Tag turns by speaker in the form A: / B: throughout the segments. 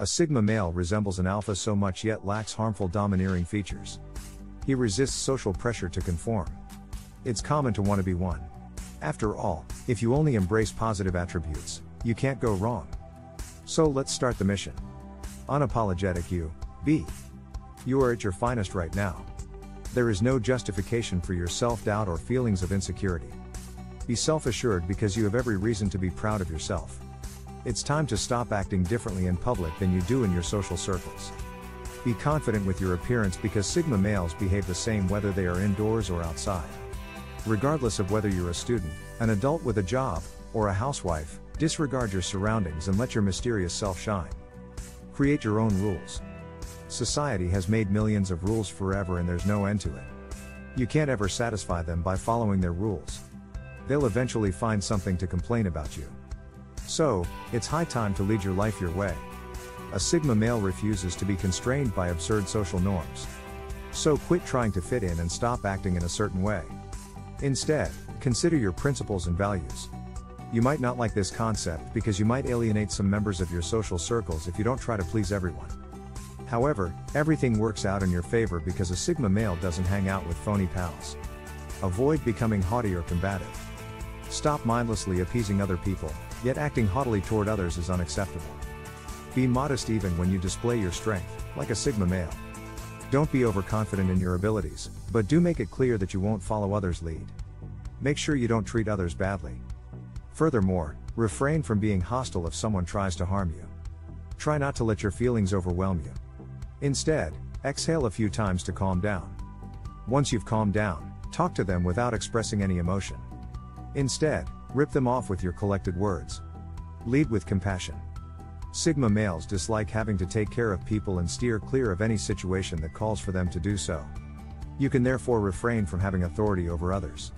A: A Sigma male resembles an alpha so much yet lacks harmful domineering features. He resists social pressure to conform. It's common to want to be one. After all, if you only embrace positive attributes, you can't go wrong. So let's start the mission. Unapologetic you, be. You are at your finest right now. There is no justification for your self-doubt or feelings of insecurity. Be self-assured because you have every reason to be proud of yourself. It's time to stop acting differently in public than you do in your social circles. Be confident with your appearance because Sigma males behave the same whether they are indoors or outside. Regardless of whether you're a student, an adult with a job, or a housewife, disregard your surroundings and let your mysterious self shine. Create your own rules. Society has made millions of rules forever and there's no end to it. You can't ever satisfy them by following their rules. They'll eventually find something to complain about you. So, it's high time to lead your life your way. A Sigma male refuses to be constrained by absurd social norms. So quit trying to fit in and stop acting in a certain way. Instead, consider your principles and values. You might not like this concept because you might alienate some members of your social circles if you don't try to please everyone. However, everything works out in your favor because a Sigma male doesn't hang out with phony pals. Avoid becoming haughty or combative. Stop mindlessly appeasing other people, yet acting haughtily toward others is unacceptable. Be modest even when you display your strength, like a Sigma male. Don't be overconfident in your abilities, but do make it clear that you won't follow others' lead. Make sure you don't treat others badly. Furthermore, refrain from being hostile if someone tries to harm you. Try not to let your feelings overwhelm you. Instead, exhale a few times to calm down. Once you've calmed down, talk to them without expressing any emotion. Instead, rip them off with your collected words. Lead with compassion. Sigma males dislike having to take care of people and steer clear of any situation that calls for them to do so. You can therefore refrain from having authority over others.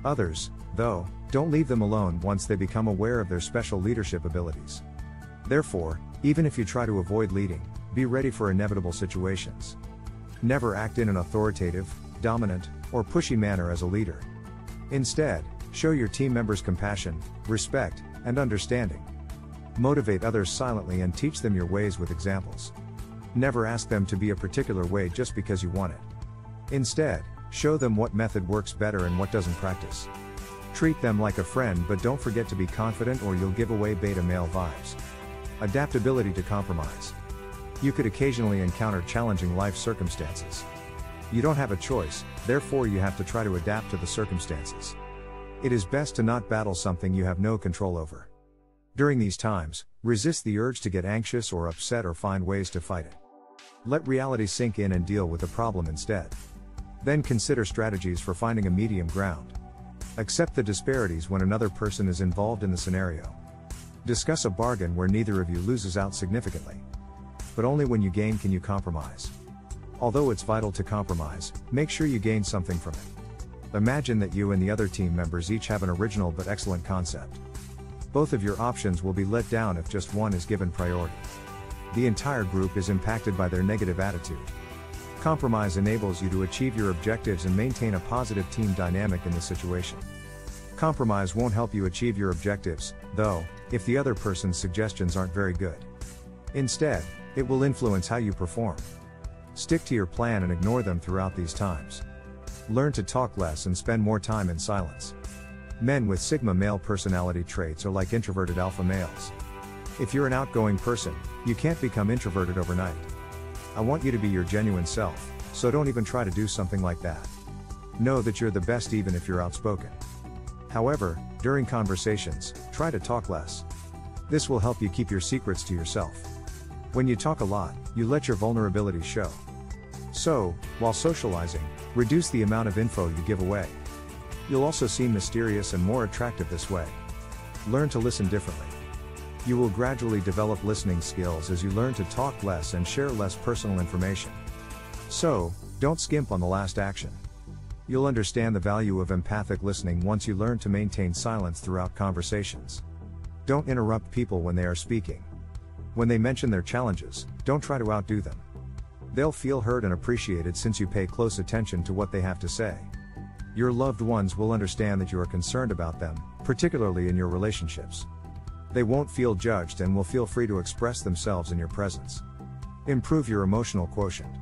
A: Others, though, don't leave them alone once they become aware of their special leadership abilities. Therefore, even if you try to avoid leading, be ready for inevitable situations. Never act in an authoritative, dominant, or pushy manner as a leader. Instead, show your team members compassion, respect, and understanding. Motivate others silently and teach them your ways with examples. Never ask them to be a particular way just because you want it. Instead, show them what method works better and what doesn't practice. Treat them like a friend but don't forget to be confident or you'll give away beta male vibes. Adaptability to compromise. You could occasionally encounter challenging life circumstances. You don't have a choice, therefore you have to try to adapt to the circumstances. It is best to not battle something you have no control over. During these times, resist the urge to get anxious or upset or find ways to fight it. Let reality sink in and deal with the problem instead. Then consider strategies for finding a medium ground. Accept the disparities when another person is involved in the scenario. Discuss a bargain where neither of you loses out significantly. But only when you gain can you compromise. Although it's vital to compromise, make sure you gain something from it. Imagine that you and the other team members each have an original but excellent concept. Both of your options will be let down if just one is given priority. The entire group is impacted by their negative attitude. Compromise enables you to achieve your objectives and maintain a positive team dynamic in the situation. Compromise won't help you achieve your objectives, though, if the other person's suggestions aren't very good. Instead, it will influence how you perform. Stick to your plan and ignore them throughout these times. Learn to talk less and spend more time in silence. Men with Sigma male personality traits are like introverted alpha males. If you're an outgoing person, you can't become introverted overnight. I want you to be your genuine self, so don't even try to do something like that. Know that you're the best even if you're outspoken. However, during conversations, try to talk less. This will help you keep your secrets to yourself. When you talk a lot, you let your vulnerabilities show. So, while socializing, reduce the amount of info you give away. You'll also seem mysterious and more attractive this way. Learn to listen differently. You will gradually develop listening skills as you learn to talk less and share less personal information. So, don't skimp on the last action. You'll understand the value of empathic listening once you learn to maintain silence throughout conversations. Don't interrupt people when they are speaking. When they mention their challenges, don't try to outdo them. They'll feel heard and appreciated since you pay close attention to what they have to say. Your loved ones will understand that you are concerned about them, particularly in your relationships. They won't feel judged and will feel free to express themselves in your presence. Improve your emotional quotient.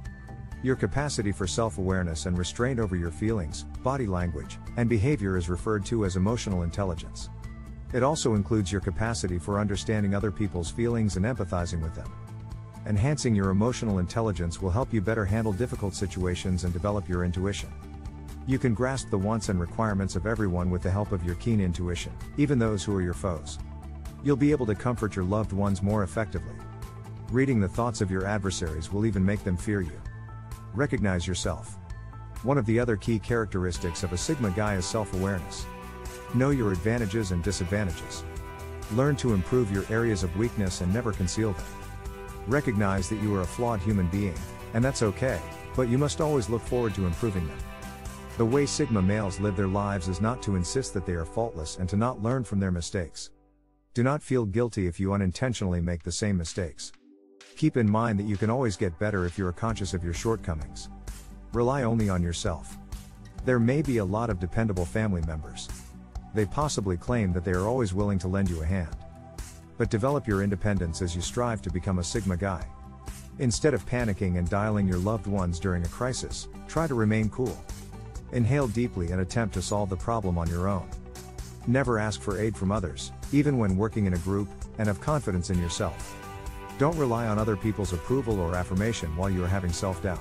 A: Your capacity for self-awareness and restraint over your feelings, body language, and behavior is referred to as emotional intelligence. It also includes your capacity for understanding other people's feelings and empathizing with them. Enhancing your emotional intelligence will help you better handle difficult situations and develop your intuition. You can grasp the wants and requirements of everyone with the help of your keen intuition, even those who are your foes. You'll be able to comfort your loved ones more effectively. Reading the thoughts of your adversaries will even make them fear you. Recognize yourself. One of the other key characteristics of a Sigma guy is self-awareness. Know your advantages and disadvantages. Learn to improve your areas of weakness and never conceal them. Recognize that you are a flawed human being, and that's okay, but you must always look forward to improving them. The way Sigma males live their lives is not to insist that they are faultless and to not learn from their mistakes. Do not feel guilty if you unintentionally make the same mistakes. Keep in mind that you can always get better if you are conscious of your shortcomings. Rely only on yourself. There may be a lot of dependable family members. They possibly claim that they are always willing to lend you a hand. But develop your independence as you strive to become a Sigma guy. Instead of panicking and dialing your loved ones during a crisis, try to remain cool. Inhale deeply and attempt to solve the problem on your own. Never ask for aid from others, even when working in a group, and have confidence in yourself. Don't rely on other people's approval or affirmation while you are having self-doubt.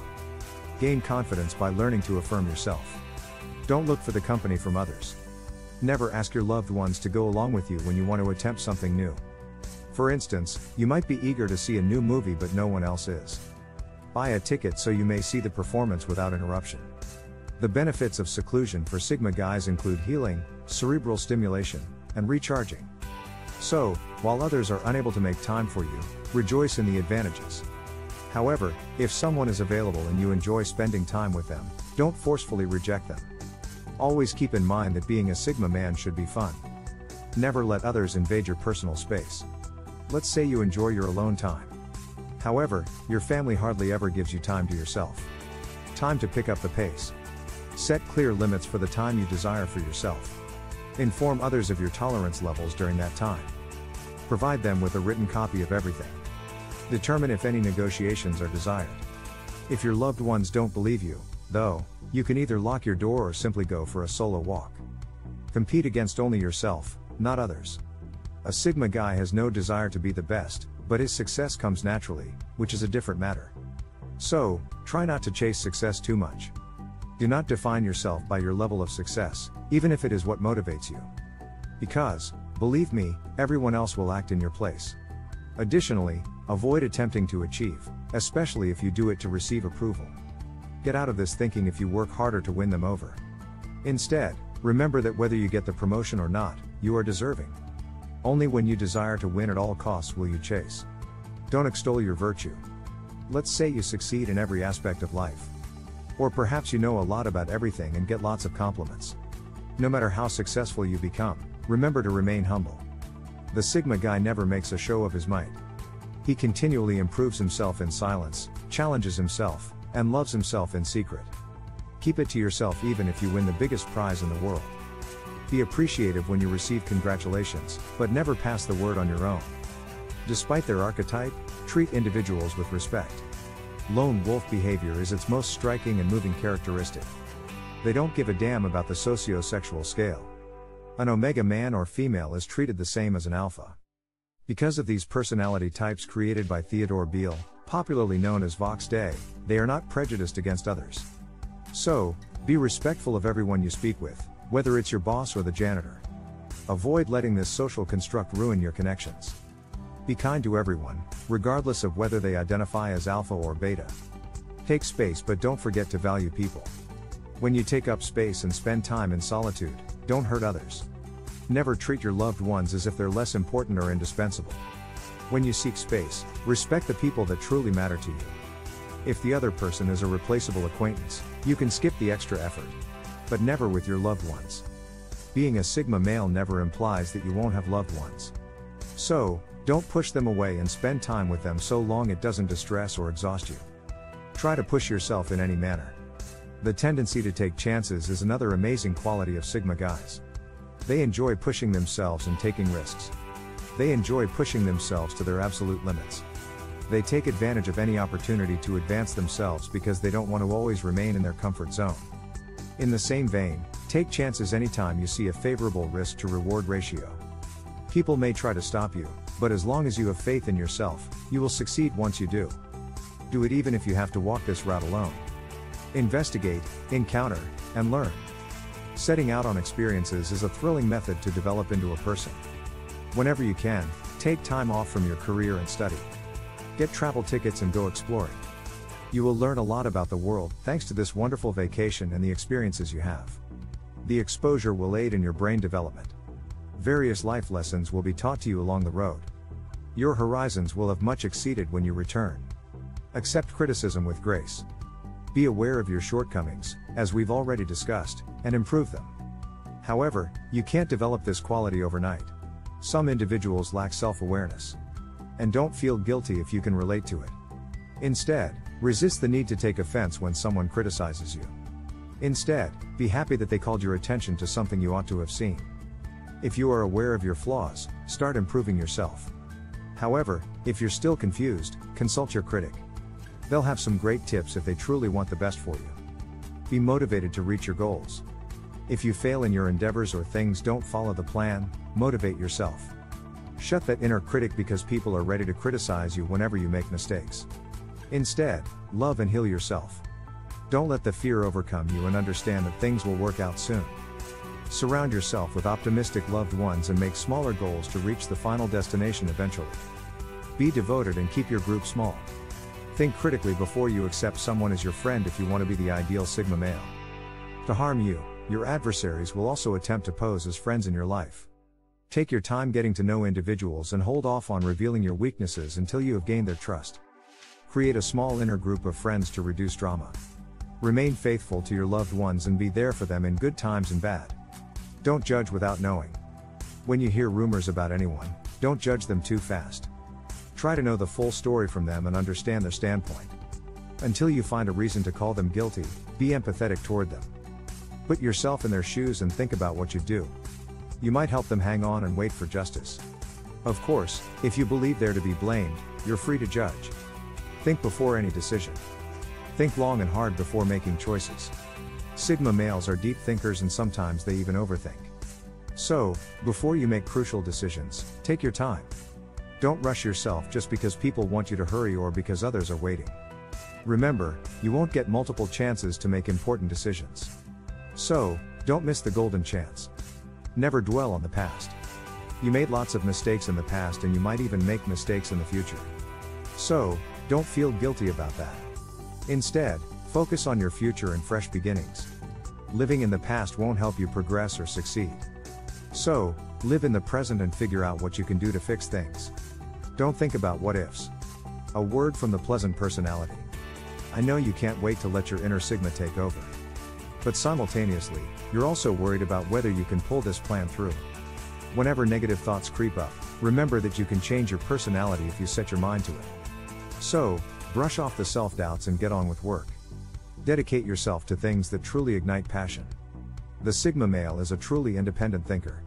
A: Gain confidence by learning to affirm yourself. Don't look for the company from others. Never ask your loved ones to go along with you when you want to attempt something new. For instance, you might be eager to see a new movie but no one else is. Buy a ticket so you may see the performance without interruption. The benefits of seclusion for Sigma guys include healing, cerebral stimulation, and recharging. So, while others are unable to make time for you, rejoice in the advantages. However, if someone is available and you enjoy spending time with them, don't forcefully reject them. Always keep in mind that being a Sigma man should be fun. Never let others invade your personal space. Let's say you enjoy your alone time. However, your family hardly ever gives you time to yourself. Time to pick up the pace. Set clear limits for the time you desire for yourself. Inform others of your tolerance levels during that time. Provide them with a written copy of everything. Determine if any negotiations are desired. If your loved ones don't believe you, though, you can either lock your door or simply go for a solo walk. Compete against only yourself, not others. A Sigma guy has no desire to be the best, but his success comes naturally, which is a different matter. So, try not to chase success too much. Do not define yourself by your level of success, even if it is what motivates you. Because, believe me, everyone else will act in your place. Additionally, avoid attempting to achieve, especially if you do it to receive approval. Get out of this thinking if you work harder to win them over. Instead, remember that whether you get the promotion or not, you are deserving. Only when you desire to win at all costs will you chase. Don't extol your virtue. Let's say you succeed in every aspect of life. Or perhaps you know a lot about everything and get lots of compliments. No matter how successful you become, remember to remain humble. The Sigma guy never makes a show of his might. He continually improves himself in silence, challenges himself, and loves himself in secret. Keep it to yourself even if you win the biggest prize in the world. Be appreciative when you receive congratulations, but never pass the word on your own. Despite their archetype, treat individuals with respect. Lone wolf behavior is its most striking and moving characteristic. They don't give a damn about the socio-sexual scale. An omega man or female is treated the same as an alpha. Because of these personality types created by Theodore Beale, popularly known as Vox Day, they are not prejudiced against others. So, be respectful of everyone you speak with, whether it's your boss or the janitor. Avoid letting this social construct ruin your connections. Be kind to everyone, regardless of whether they identify as alpha or beta. Take space but don't forget to value people. When you take up space and spend time in solitude, don't hurt others. Never treat your loved ones as if they're less important or indispensable. When you seek space, respect the people that truly matter to you. If the other person is a replaceable acquaintance, you can skip the extra effort. But never with your loved ones. Being a Sigma male never implies that you won't have loved ones. So, don't push them away and spend time with them so long it doesn't distress or exhaust you. Try to push yourself in any manner. The tendency to take chances is another amazing quality of Sigma guys. They enjoy pushing themselves and taking risks. They enjoy pushing themselves to their absolute limits. They take advantage of any opportunity to advance themselves because they don't want to always remain in their comfort zone. In the same vein, take chances anytime you see a favorable risk to reward ratio. People may try to stop you, but as long as you have faith in yourself, you will succeed once you do. Do it even if you have to walk this route alone. Investigate, encounter, and learn. Setting out on experiences is a thrilling method to develop into a person. Whenever you can, take time off from your career and study. Get travel tickets and go exploring. You will learn a lot about the world thanks to this wonderful vacation and the experiences you have. The exposure will aid in your brain development. Various life lessons will be taught to you along the road. Your horizons will have much exceeded when you return. Accept criticism with grace. Be aware of your shortcomings, as we've already discussed, and improve them. However, you can't develop this quality overnight. Some individuals lack self-awareness. And don't feel guilty if you can relate to it. Instead, resist the need to take offense when someone criticizes you. Instead, be happy that they called your attention to something you ought to have seen. If you are aware of your flaws, start improving yourself. However, if you're still confused, consult your critic. They'll have some great tips if they truly want the best for you. Be motivated to reach your goals. If you fail in your endeavors or things don't follow the plan, motivate yourself. Shut that inner critic because people are ready to criticize you whenever you make mistakes. Instead, love and heal yourself. Don't let the fear overcome you and understand that things will work out soon. Surround yourself with optimistic loved ones and make smaller goals to reach the final destination eventually. Be devoted and keep your group small. Think critically before you accept someone as your friend if you want to be the ideal Sigma male. To harm you, your adversaries will also attempt to pose as friends in your life. Take your time getting to know individuals and hold off on revealing your weaknesses until you have gained their trust. Create a small inner group of friends to reduce drama. Remain faithful to your loved ones and be there for them in good times and bad. Don't judge without knowing. When you hear rumors about anyone, don't judge them too fast. Try to know the full story from them and understand their standpoint. Until you find a reason to call them guilty, be empathetic toward them. Put yourself in their shoes and think about what you'd do. You might help them hang on and wait for justice. Of course, if you believe they're to be blamed, you're free to judge. Think before any decision. Think long and hard before making choices. Sigma males are deep thinkers and sometimes they even overthink. So, before you make crucial decisions, take your time. Don't rush yourself just because people want you to hurry or because others are waiting. Remember, you won't get multiple chances to make important decisions. So, don't miss the golden chance. Never dwell on the past. You made lots of mistakes in the past and you might even make mistakes in the future. So, don't feel guilty about that. Instead, focus on your future and fresh beginnings. Living in the past won't help you progress or succeed. So, live in the present and figure out what you can do to fix things. Don't think about what ifs. A word from the pleasant personality. I know you can't wait to let your inner Sigma take over. But simultaneously, you're also worried about whether you can pull this plan through. Whenever negative thoughts creep up, remember that you can change your personality if you set your mind to it. So, brush off the self-doubts and get on with work. Dedicate yourself to things that truly ignite passion. The Sigma male is a truly independent thinker.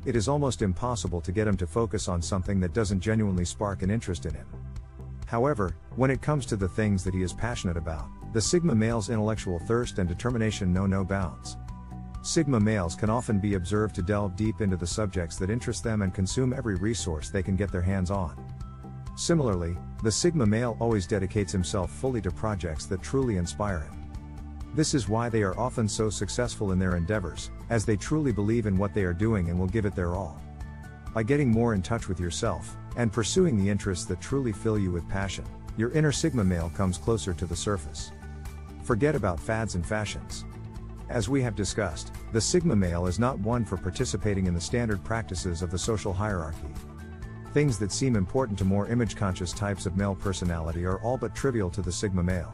A: It is almost impossible to get him to focus on something that doesn't genuinely spark an interest in him. However, when it comes to the things that he is passionate about, the Sigma male's intellectual thirst and determination know no bounds. Sigma males can often be observed to delve deep into the subjects that interest them and consume every resource they can get their hands on. Similarly, the Sigma male always dedicates himself fully to projects that truly inspire him. This is why they are often so successful in their endeavors, as they truly believe in what they are doing and will give it their all. By getting more in touch with yourself, and pursuing the interests that truly fill you with passion, your inner Sigma male comes closer to the surface. Forget about fads and fashions. As we have discussed, the Sigma male is not one for participating in the standard practices of the social hierarchy. Things that seem important to more image-conscious types of male personality are all but trivial to the Sigma male.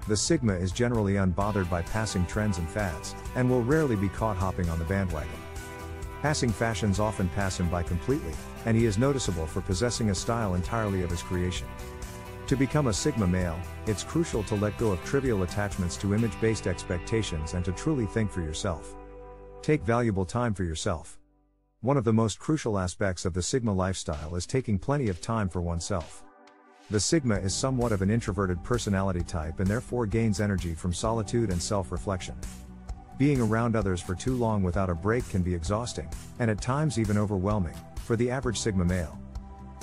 A: The Sigma is generally unbothered by passing trends and fads, and will rarely be caught hopping on the bandwagon. Passing fashions often pass him by completely, and he is noticeable for possessing a style entirely of his creation. To become a Sigma male, it's crucial to let go of trivial attachments to image-based expectations and to truly think for yourself. Take valuable time for yourself. One of the most crucial aspects of the Sigma lifestyle is taking plenty of time for oneself. The Sigma is somewhat of an introverted personality type and therefore gains energy from solitude and self-reflection. Being around others for too long without a break can be exhausting, and at times even overwhelming, for the average Sigma male.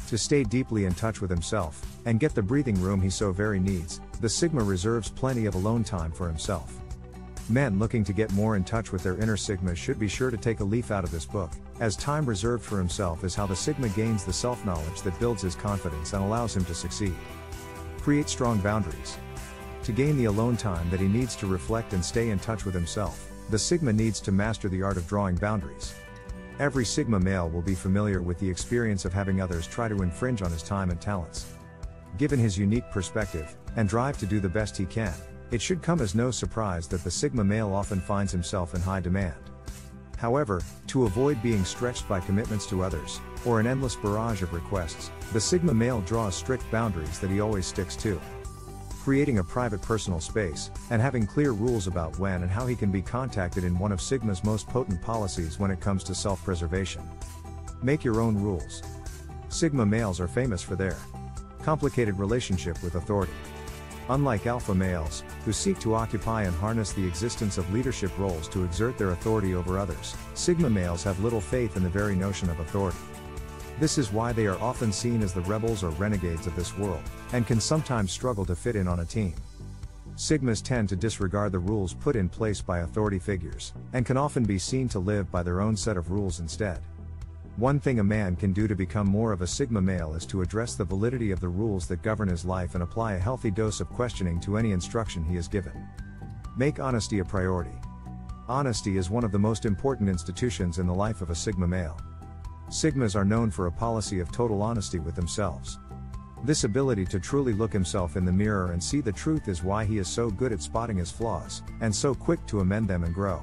A: To stay deeply in touch with himself, and get the breathing room he so very needs, the Sigma reserves plenty of alone time for himself. Men looking to get more in touch with their inner Sigma should be sure to take a leaf out of this book, as time reserved for himself is how the Sigma gains the self-knowledge that builds his confidence and allows him to succeed. Create strong boundaries. To gain the alone time that he needs to reflect and stay in touch with himself, the Sigma needs to master the art of drawing boundaries. Every Sigma male will be familiar with the experience of having others try to infringe on his time and talents. Given his unique perspective, and drive to do the best he can, it should come as no surprise that the Sigma male often finds himself in high demand. However, to avoid being stretched by commitments to others, or an endless barrage of requests, the Sigma male draws strict boundaries that he always sticks to. Creating a private personal space, and having clear rules about when and how he can be contacted in one of Sigma's most potent policies when it comes to self-preservation. Make your own rules. Sigma males are famous for their complicated relationship with authority. Unlike alpha males, who seek to occupy and harness the existence of leadership roles to exert their authority over others, Sigma males have little faith in the very notion of authority. This is why they are often seen as the rebels or renegades of this world, and can sometimes struggle to fit in on a team. Sigmas tend to disregard the rules put in place by authority figures, and can often be seen to live by their own set of rules instead. One thing a man can do to become more of a Sigma male is to address the validity of the rules that govern his life and apply a healthy dose of questioning to any instruction he is given. Make honesty a priority. Honesty is one of the most important institutions in the life of a Sigma male. Sigmas are known for a policy of total honesty with themselves. This ability to truly look himself in the mirror and see the truth is why he is so good at spotting his flaws, and so quick to amend them and grow.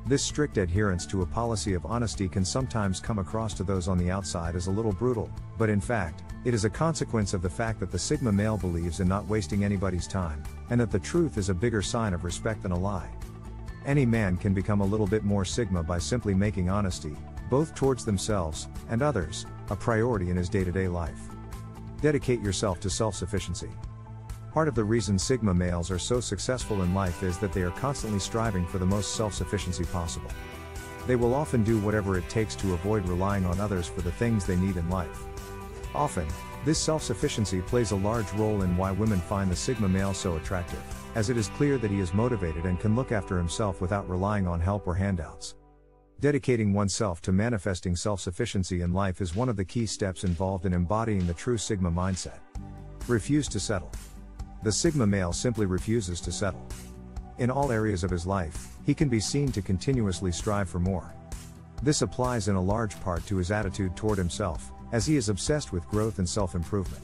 A: This strict adherence to a policy of honesty can sometimes come across to those on the outside as a little brutal, but in fact, it is a consequence of the fact that the Sigma male believes in not wasting anybody's time, and that the truth is a bigger sign of respect than a lie. Any man can become a little bit more Sigma by simply making honesty, both towards themselves and others, a priority in his day-to-day life. Dedicate yourself to self-sufficiency. Part of the reason Sigma males are so successful in life is that they are constantly striving for the most self-sufficiency possible. They will often do whatever it takes to avoid relying on others for the things they need in life. Often, this self-sufficiency plays a large role in why women find the Sigma male so attractive, as it is clear that he is motivated and can look after himself without relying on help or handouts. Dedicating oneself to manifesting self-sufficiency in life is one of the key steps involved in embodying the true Sigma mindset. Refuse to settle. The Sigma male simply refuses to settle. In all areas of his life, he can be seen to continuously strive for more. This applies in a large part to his attitude toward himself, as he is obsessed with growth and self-improvement.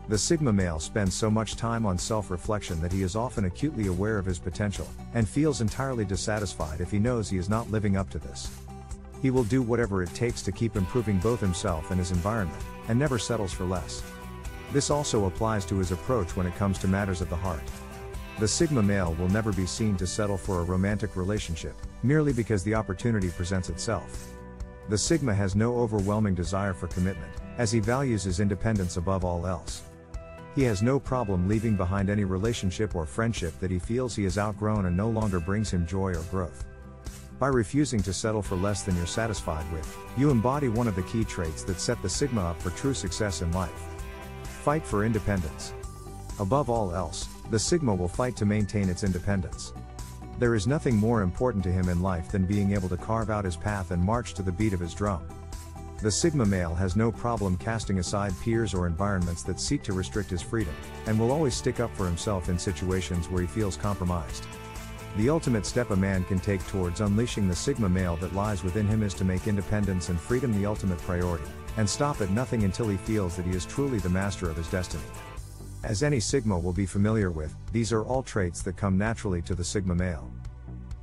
A: The Sigma male spends so much time on self-reflection that he is often acutely aware of his potential, and feels entirely dissatisfied if he knows he is not living up to this. He will do whatever it takes to keep improving both himself and his environment, and never settles for less. This also applies to his approach when it comes to matters of the heart. The Sigma male will never be seen to settle for a romantic relationship, merely because the opportunity presents itself. The Sigma has no overwhelming desire for commitment, as he values his independence above all else. He has no problem leaving behind any relationship or friendship that he feels he has outgrown and no longer brings him joy or growth. By refusing to settle for less than you're satisfied with, you embody one of the key traits that set the Sigma up for true success in life. Fight for independence. Above all else, the Sigma will fight to maintain its independence. There is nothing more important to him in life than being able to carve out his path and march to the beat of his drum. The Sigma male has no problem casting aside peers or environments that seek to restrict his freedom, and will always stick up for himself in situations where he feels compromised. The ultimate step a man can take towards unleashing the Sigma male that lies within him is to make independence and freedom the ultimate priority, and stop at nothing until he feels that he is truly the master of his destiny. As any Sigma will be familiar with, these are all traits that come naturally to the Sigma male.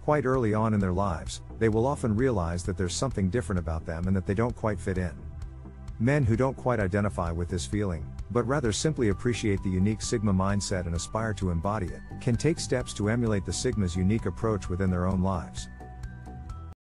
A: Quite early on in their lives, they will often realize that there's something different about them and that they don't quite fit in. Men who don't quite identify with this feeling, but rather simply appreciate the unique Sigma mindset and aspire to embody it, can take steps to emulate the Sigma's unique approach within their own lives.